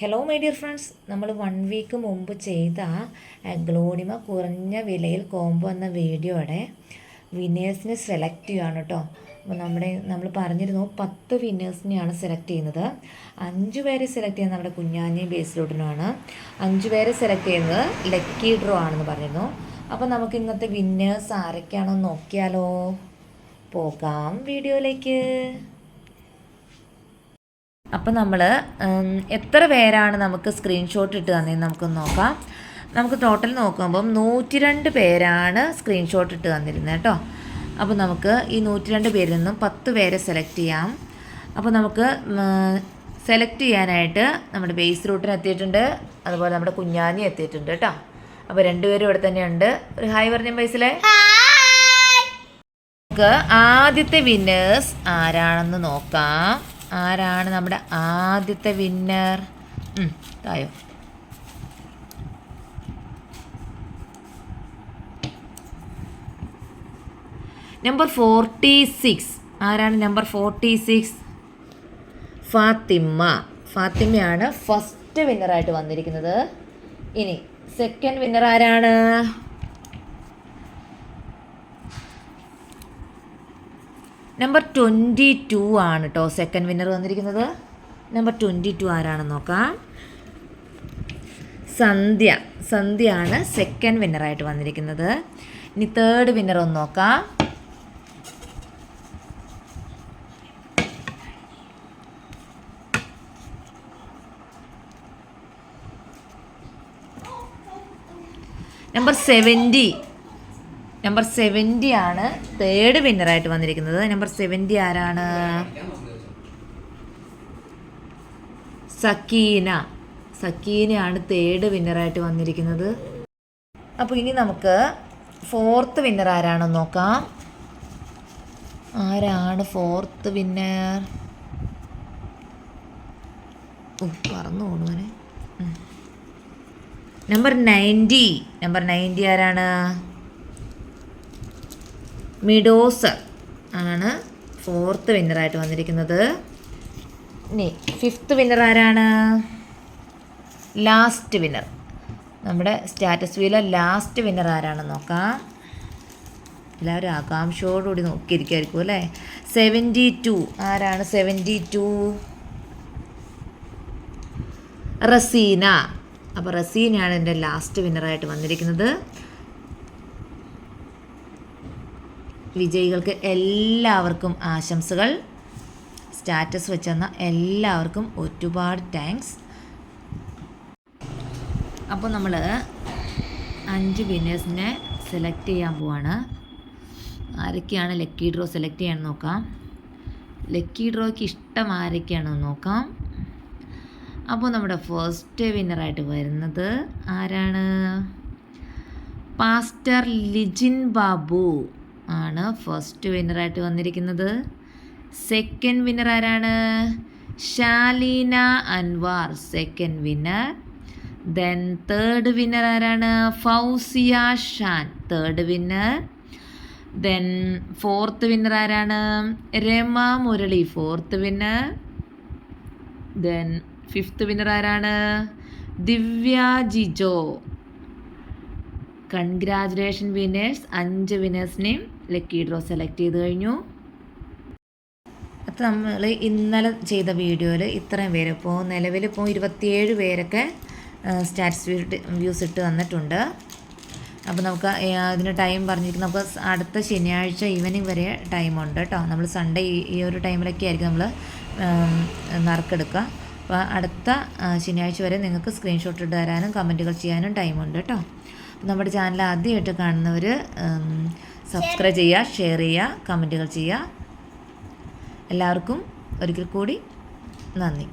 Hello my dear friends, നമ്മൾ 1 week മുമ്പ് ചെയ്ത ഗ്ലോണിമ കുറഞ്ഞ വിലയിൽ കോംബോ എന്ന വീഡിയോയുടെ വിന്നേഴ്സിനെ സെലക്ട് ചെയ്യുകയാണ് കേട്ടോ. അപ്പോൾ നമ്മൾ പറഞ്ഞിരുന്നു 10 വിന്നേഴ്സിനെയാണ് സെലക്ട് ചെയ്യുന്നത്. 5 പേരെ സെലക്ട് ചെയ്യുന്നത് നമ്മുടെ കുഞ്ഞാഞ്ഞയും ബേസിലോട്ടിനുമാണ്. 5 പേരെ സെലക്ട് ചെയ്യുന്നത് ലക്കി ഡ്രോ ആണെന്ന് പറഞ്ഞിരുന്നു. അപ്പോൾ നമുക്ക് ഇന്നത്തെ വിന്നേഴ്സ് ആരൊക്കെയാണെന്ന് നോക്കിയാലോ. പോകാം വീഡിയോയിലേക്ക്. അപ്പം നമ്മൾ എത്ര പേരാണ് നമുക്ക് സ്ക്രീൻഷോട്ട് ഇട്ട് തന്നതെന്ന് നമുക്കൊന്ന് നോക്കാം. നമുക്ക് ടോട്ടൽ നോക്കുമ്പം 102 പേരാണ് സ്ക്രീൻഷോട്ട് ഇട്ട് തന്നിരുന്നത് കേട്ടോ. അപ്പോൾ നമുക്ക് ഈ 102 പേരിൽ നിന്നും 10 പേരെ സെലക്ട് ചെയ്യാം. അപ്പോൾ നമുക്ക് സെലക്ട് ചെയ്യാനായിട്ട് നമ്മുടെ ബേസ് റൂട്ടിന് എത്തിയിട്ടുണ്ട്, അതുപോലെ നമ്മുടെ കുഞ്ഞാഞ്ഞി എത്തിയിട്ടുണ്ട് കേട്ടോ. അപ്പോൾ 2 പേരും ഇവിടെ തന്നെയുണ്ട്. ഒരു ഹായ് പറഞ്ഞ ബേസിലെ. നമുക്ക് ആദ്യത്തെ വിന്നേഴ്സ് ആരാണെന്ന് നോക്കാം. ആരാണ് നമ്മുടെ ആദ്യത്തെ വിന്നർ? തായോ നമ്പർ 46. ആരാണ് നമ്പർ 46? ഫാത്തിമയാണ് ഫസ്റ്റ് വിന്നറായിട്ട് വന്നിരിക്കുന്നത്. ഇനി സെക്കൻഡ് വിന്നർ ആരാണ്? നമ്പർ 22 ആണ് കേട്ടോ സെക്കൻഡ് വിന്നർ വന്നിരിക്കുന്നത്. നമ്പർ 22 ആരാണെന്ന് നോക്കാം. സന്ധ്യയാണ് സെക്കൻഡ് വിന്നറായിട്ട് വന്നിരിക്കുന്നത്. ഇനി തേർഡ് വിന്നർ ഒന്ന് നോക്കാം. നമ്പർ 70 ആണ് തേർഡ് വിന്നറായിട്ട് വന്നിരിക്കുന്നത്. നമ്പർ 70 ആരാണ്? സക്കീനയാണ് തേർഡ് വിന്നറായിട്ട് വന്നിരിക്കുന്നത്. അപ്പോൾ ഇനി നമുക്ക് ഫോർത്ത് വിന്നർ ആരാണെന്ന് നോക്കാം. ആരാണ് ഫോർത്ത് വിന്നർ? പറന്നു പോണു. നമ്പർ 90 ആരാണ്? മിഡോസർ ആണ് ഫോർത്ത് വിന്നറായിട്ട് വന്നിരിക്കുന്നത്. ഇനി ഫിഫ്ത്ത് വിന്നർ ആരാണ്? ലാസ്റ്റ് വിന്നർ, നമ്മുടെ സ്റ്റാറ്റസ് വീലെ ലാസ്റ്റ് വിന്നർ ആരാണെന്ന് നോക്കാം. എല്ലാവരും ആകാംക്ഷയോടുകൂടി നോക്കിയിരിക്കുമായിരിക്കും അല്ലേ. 72 ആരാണ്? 72 റസീന. അപ്പോൾ റസീനയാണ് എൻ്റെ ലാസ്റ്റ് വിന്നറായിട്ട് വന്നിരിക്കുന്നത്. വിജയികൾക്ക് എല്ലാവർക്കും ആശംസകൾ. സ്റ്റാറ്റസ് വെച്ചെന്ന എല്ലാവർക്കും ഒരുപാട് താങ്ക്സ്. അപ്പോൾ നമ്മൾ 5 വിന്നേഴ്സിനെ സെലക്ട് ചെയ്യാൻ പോവാണ്. ആരൊക്കെയാണ് ലക്കി ഡ്രോ സെലക്ട് ചെയ്യാൻ നോക്കാം. ലക്കി ഡ്രോയ്ക്ക് ഇഷ്ടം ആരൊക്കെയാണെന്ന് നോക്കാം. അപ്പോൾ നമ്മുടെ ഫസ്റ്റ് വിന്നറായിട്ട് വരുന്നത് ആരാണ്? പാസ്റ്റർ ലിജിൻ ബാബു ആണ് ഫസ്റ്റ് വിന്നറായിട്ട് വന്നിരിക്കുന്നത്. സെക്കൻഡ് വിന്നർ ആരാണ്? Shaleena Anwar, second winner. Then third winner ആരാണ്? Fousiya Shan, third winner. Then fourth winner ആരാണ്? Rama Murali, fourth winner. Then fifth winner ആരാണ്? ദിവ്യ ജിജോ. Congratulation winners. 5 വിന്നേഴ്സിനെയും ലക്കി ഡ്രോ സെലക്ട് ചെയ്ത് കഴിഞ്ഞു. അപ്പോൾ നമ്മൾ ഇന്നലെ ചെയ്ത വീഡിയോയിൽ ഇത്രയും പേര്, ഇപ്പോൾ നിലവിലിപ്പോൾ 27 പേരൊക്കെ സ്റ്റാറ്റസ് വ്യൂസ് ഇട്ട് തന്നിട്ടുണ്ട്. അപ്പോൾ നമുക്ക് അതിന് ടൈം പറഞ്ഞിരിക്കുന്നത് നമുക്ക് അടുത്ത ശനിയാഴ്ച ഈവനിങ് വരെ ടൈമുണ്ട് കേട്ടോ. നമ്മൾ സൺഡേ ഈ ഒരു ടൈമിലൊക്കെ ആയിരിക്കും നമ്മൾ നറുക്കെടുക്കുക. അപ്പോൾ അടുത്ത ശനിയാഴ്ച വരെ നിങ്ങൾക്ക് സ്ക്രീൻഷോട്ട് ഇട്ട് തരാനും കമൻറ്റുകൾ ചെയ്യാനും ടൈമുണ്ട് കേട്ടോ. നമ്മുടെ ചാനൽ ആദ്യമായിട്ട് കാണുന്നവർ സബ്സ്ക്രൈബ് ചെയ്യുക, ഷെയർ ചെയ്യുക, കമൻറ്റുകൾ ചെയ്യുക. എല്ലാവർക്കും ഒരിക്കൽ കൂടി നന്ദി.